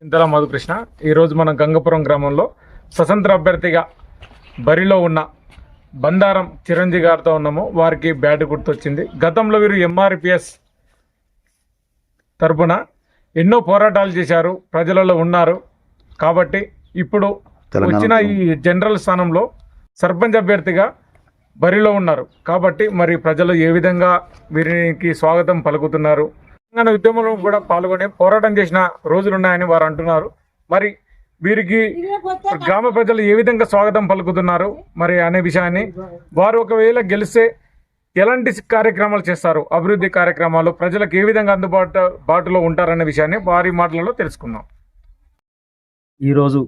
ఇంతలా మధుకృష్ణ. ఈరోజు మన గంగపురం గ్రామంలో స్వతంత్ర అభ్యర్థిగా బరిలో ఉన్న బండారం చిరంజీవి గారితో ఉన్నాము. వారికి బ్యాట్ గుర్తొచ్చింది. గతంలో వీరు ఎంఆర్పిఎస్ తరపున ఎన్నో పోరాటాలు చేశారు, ప్రజలలో ఉన్నారు. కాబట్టి ఇప్పుడు వచ్చిన ఈ జనరల్ స్థానంలో సర్పంచ్ అభ్యర్థిగా బరిలో ఉన్నారు. కాబట్టి మరి ప్రజలు ఏ విధంగా వీరికి స్వాగతం పలుకుతున్నారు, తెలంగాణ ఉద్యమంలో కూడా పాల్గొని పోరాటం చేసిన రోజులున్నాయని వారు అంటున్నారు. మరి వీరికి గ్రామ ప్రజలు ఏ విధంగా స్వాగతం పలుకుతున్నారు మరి అనే విషయాన్ని, వారు ఒకవేళ గెలిస్తే ఎలాంటి కార్యక్రమాలు చేస్తారు, అభివృద్ధి కార్యక్రమాలు ప్రజలకు ఏ విధంగా అందుబాటులో ఉంటారనే విషయాన్ని వారి మాటలలో తెలుసుకుందాం. ఈరోజు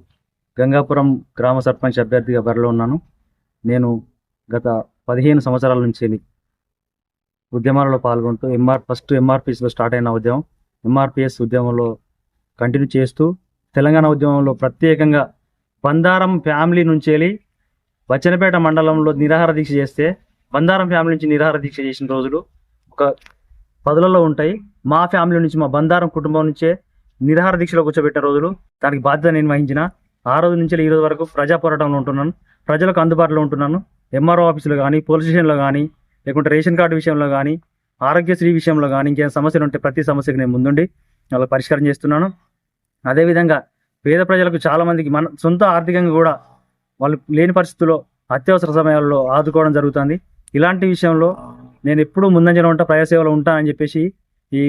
గంగాపురం గ్రామ సర్పంచ్ అభ్యర్థిగా బరిలో ఉన్నాను. నేను గత 15 సంవత్సరాల నుంచి ఉద్యమాలలో పాల్గొంటూ ఫస్ట్ ఎంఆర్పిఎస్లో స్టార్ట్ అయిన ఉద్యమం, ఎంఆర్పిఎస్ ఉద్యమంలో కంటిన్యూ చేస్తూ తెలంగాణ ఉద్యమంలో ప్రత్యేకంగా బండారం ఫ్యామిలీ నుంచి వెళ్ళి బచ్చనపేట మండలంలో నిరాహార దీక్ష చేస్తే, బండారం ఫ్యామిలీ నుంచి నిరాహార దీక్ష చేసిన రోజులు ఒక 10లలో ఉంటాయి. మా ఫ్యామిలీ నుంచి, మా బండారం కుటుంబం నుంచే నిరాహార దీక్షలో కూర్చోబెట్టిన రోజులు, దానికి బాధ్యత నేను వహించిన. ఆ రోజు నుంచి ఈ రోజు వరకు ప్రజా పోరాటంలో ఉంటున్నాను, ప్రజలకు అందుబాటులో ఉంటున్నాను. ఎంఆర్ఓ ఆఫీసులో కానీ, పోలీస్ స్టేషన్లో కానీ, లేకుంటే రేషన్ కార్డు విషయంలో కానీ, ఆరోగ్యశ్రీ విషయంలో కానీ, ఇంకేమైనా సమస్యలు ఉంటే ప్రతి సమస్యకు నేను ముందుండి వాళ్ళకి పరిష్కారం చేస్తున్నాను. అదేవిధంగా పేద ప్రజలకు చాలామందికి మన సొంత ఆర్థికంగా కూడా వాళ్ళు లేని పరిస్థితుల్లో అత్యవసర సమయాల్లో ఆదుకోవడం జరుగుతుంది. ఇలాంటి విషయంలో నేను ఎప్పుడూ ముందంజలో ఉంటా, ప్రజాసేవలో ఉంటానని చెప్పేసి ఈ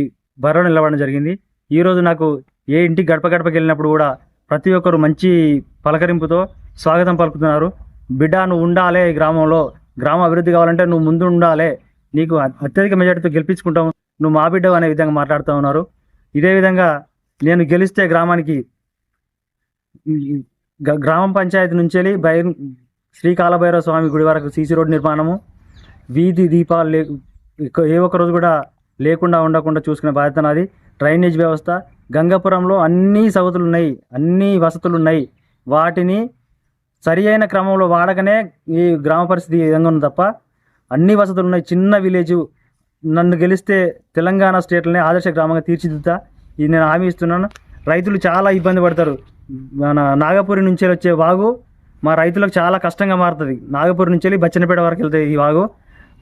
బరిలో నిలబడడం జరిగింది. ఈరోజు నాకు ఏ ఇంటికి గడపకి వెళ్ళినప్పుడు కూడా ప్రతి ఒక్కరు మంచి పలకరింపుతో స్వాగతం పలుకుతున్నారు. బిడ్డ, నువ్వు ఉండాలే గ్రామంలో, గ్రామ అభివృద్ధి కావాలంటే నువ్వు ముందు ఉండాలే, నీకు అత్యధిక మెజార్టీతో గెలిపించుకుంటావు, నువ్వు మా బిడ్డ అనే విధంగా మాట్లాడుతూ ఉన్నారు. ఇదే విధంగా నేను గెలిస్తే గ్రామానికి గ్రామ పంచాయతీ నుంచి వెళ్ళి శ్రీ కాలభైరవ స్వామి గుడి వరకు సీసీ రోడ్డు నిర్మాణము, వీధి దీపాలు ఏ ఒక్క రోజు కూడా లేకుండా ఉండకుండా చూసుకునే బాధ్యత నాది. డ్రైనేజ్ వ్యవస్థ, గంగాపురంలో అన్ని సవతులు ఉన్నాయి, అన్ని వసతులు ఉన్నాయి. వాటిని సరి అయిన క్రమంలో వాడకనే ఈ గ్రామ పరిస్థితి ఈ విధంగా ఉంది తప్ప అన్ని వసతులు ఉన్నాయి. చిన్న విలేజ్, నన్ను గెలిస్తే తెలంగాణ స్టేట్లోనే ఆదర్శ గ్రామంగా తీర్చిదిద్దా, ఇది నేను హామీ ఇస్తున్నాను. రైతులు చాలా ఇబ్బంది పడతారు. మన నాగపూరి నుంచి వచ్చే వాగు మా రైతులకు చాలా కష్టంగా మారుతుంది. నాగపూరి నుంచి వెళ్ళి బచ్చనపేట వరకు వెళ్తాయి ఈ వాగు.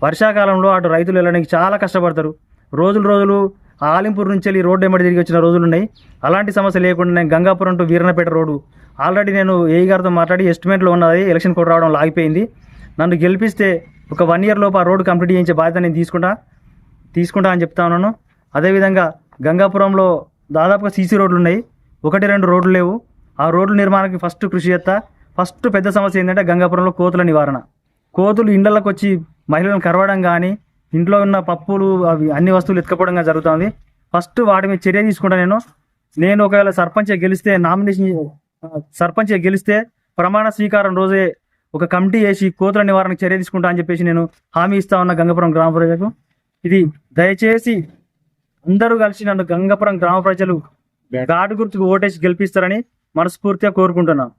వర్షాకాలంలో అటు రైతులు వెళ్ళడానికి చాలా కష్టపడతారు. రోజులు ఆలింపూర్ నుంచి వెళ్ళి రోడ్డు ఎమ్మడి తిరిగి వచ్చిన రోజులు ఉన్నాయి. అలాంటి సమస్య లేకుండా నేను Gangapuram to Veerannapeta road already నేను ఏఈ గారితో మాట్లాడి ఎస్టిమేట్లో ఉన్నది, ఎలక్షన్ కోడ్ రావడం ఆగిపోయింది. నన్ను గెలిపిస్తే ఒక 1 year లోపు ఆ రోడ్డు కంప్లీట్ చేయించే బాధ్యత నేను తీసుకుంటా అని చెప్తా ఉన్నాను. అదేవిధంగా గంగాపురంలో దాదాపుగా సీసీ రోడ్లు ఉన్నాయి, 1-2 రోడ్లు లేవు. ఆ రోడ్ల నిర్మాణానికి ఫస్ట్ కృషి చేస్తా. ఫస్ట్ పెద్ద సమస్య ఏంటంటే గంగాపురంలో కోతుల నివారణ. కోతులు ఇండ్లకు వచ్చి మహిళలను కరవడం కానీ, ఇంట్లో ఉన్న పప్పులు అవి అన్ని వస్తువులు ఎత్తుకపోవడం జరుగుతుంది. ఫస్ట్ వాటి మీద చర్య తీసుకుంటా. నేను ఒకవేళ సర్పంచ్గా గెలిస్తే ప్రమాణ స్వీకారం రోజే ఒక కమిటీ వేసి కోతుల నివారణకు చర్య తీసుకుంటా అని చెప్పేసి నేను హామీ ఇస్తా ఉన్న గంగాపురం గ్రామ ప్రజలకు. ఇది దయచేసి అందరూ కలిసి నన్ను గంగాపురం గ్రామ ప్రజలు గాడు గుర్తుకు ఓటేసి గెలిపిస్తారని మనస్ఫూర్తిగా కోరుకుంటున్నాను.